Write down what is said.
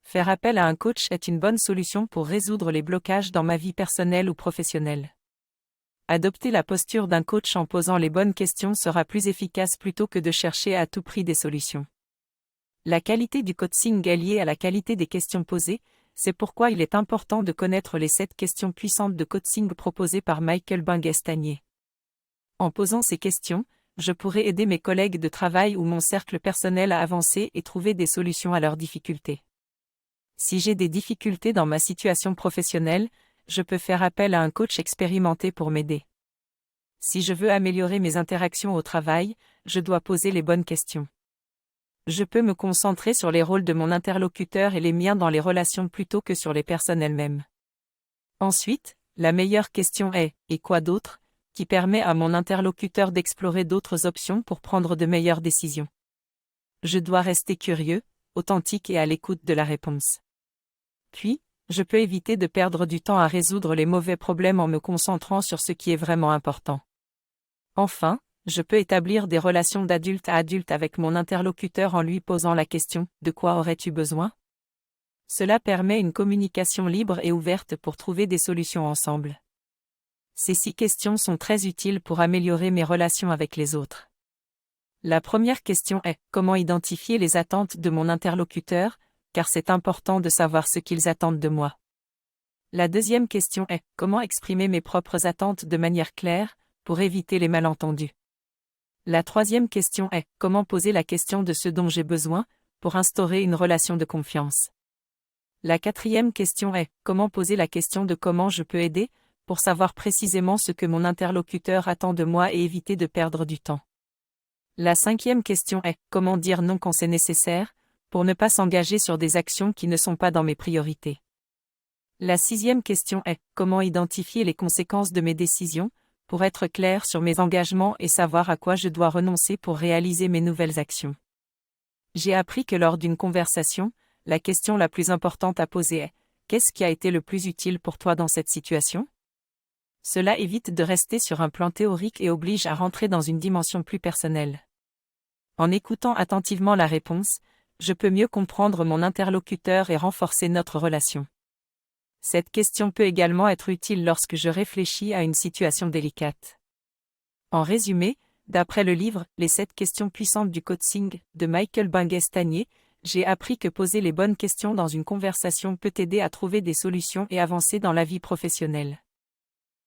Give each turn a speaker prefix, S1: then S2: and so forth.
S1: Faire appel à un coach est une bonne solution pour résoudre les blocages dans ma vie personnelle ou professionnelle. Adopter la posture d'un coach en posant les bonnes questions sera plus efficace plutôt que de chercher à tout prix des solutions. La qualité du coaching est liée à la qualité des questions posées, c'est pourquoi il est important de connaître les 7 questions puissantes de coaching proposées par Michael Bungay-Stanier. En posant ces questions, je pourrai aider mes collègues de travail ou mon cercle personnel à avancer et trouver des solutions à leurs difficultés. Si j'ai des difficultés dans ma situation professionnelle, je peux faire appel à un coach expérimenté pour m'aider. Si je veux améliorer mes interactions au travail, je dois poser les bonnes questions. Je peux me concentrer sur les rôles de mon interlocuteur et les miens dans les relations plutôt que sur les personnes elles-mêmes. Ensuite, la meilleure question est « et quoi d'autre ?», qui permet à mon interlocuteur d'explorer d'autres options pour prendre de meilleures décisions. Je dois rester curieux, authentique et à l'écoute de la réponse. Puis, je peux éviter de perdre du temps à résoudre les mauvais problèmes en me concentrant sur ce qui est vraiment important. Enfin, je peux établir des relations d'adulte à adulte avec mon interlocuteur en lui posant la question « De quoi aurais-tu besoin ?». Cela permet une communication libre et ouverte pour trouver des solutions ensemble. Ces 6 questions sont très utiles pour améliorer mes relations avec les autres. La première question est « Comment identifier les attentes de mon interlocuteur ?» car c'est important de savoir ce qu'ils attendent de moi. La deuxième question est « Comment exprimer mes propres attentes de manière claire, pour éviter les malentendus ?» La troisième question est « Comment poser la question de ce dont j'ai besoin, pour instaurer une relation de confiance ?» La quatrième question est « Comment poser la question de comment je peux aider, pour savoir précisément ce que mon interlocuteur attend de moi et éviter de perdre du temps ?» La cinquième question est « Comment dire non quand c'est nécessaire, pour ne pas s'engager sur des actions qui ne sont pas dans mes priorités ?» La sixième question est « Comment identifier les conséquences de mes décisions, pour être clair sur mes engagements et savoir à quoi je dois renoncer pour réaliser mes nouvelles actions ?» J'ai appris que lors d'une conversation, la question la plus importante à poser est « Qu'est-ce qui a été le plus utile pour toi dans cette situation ?» Cela évite de rester sur un plan théorique et oblige à rentrer dans une dimension plus personnelle. En écoutant attentivement la réponse, je peux mieux comprendre mon interlocuteur et renforcer notre relation. Cette question peut également être utile lorsque je réfléchis à une situation délicate. En résumé, d'après le livre « Les 7 questions puissantes du coaching » de Michael Bungay-Stanier, j'ai appris que poser les bonnes questions dans une conversation peut aider à trouver des solutions et avancer dans la vie professionnelle.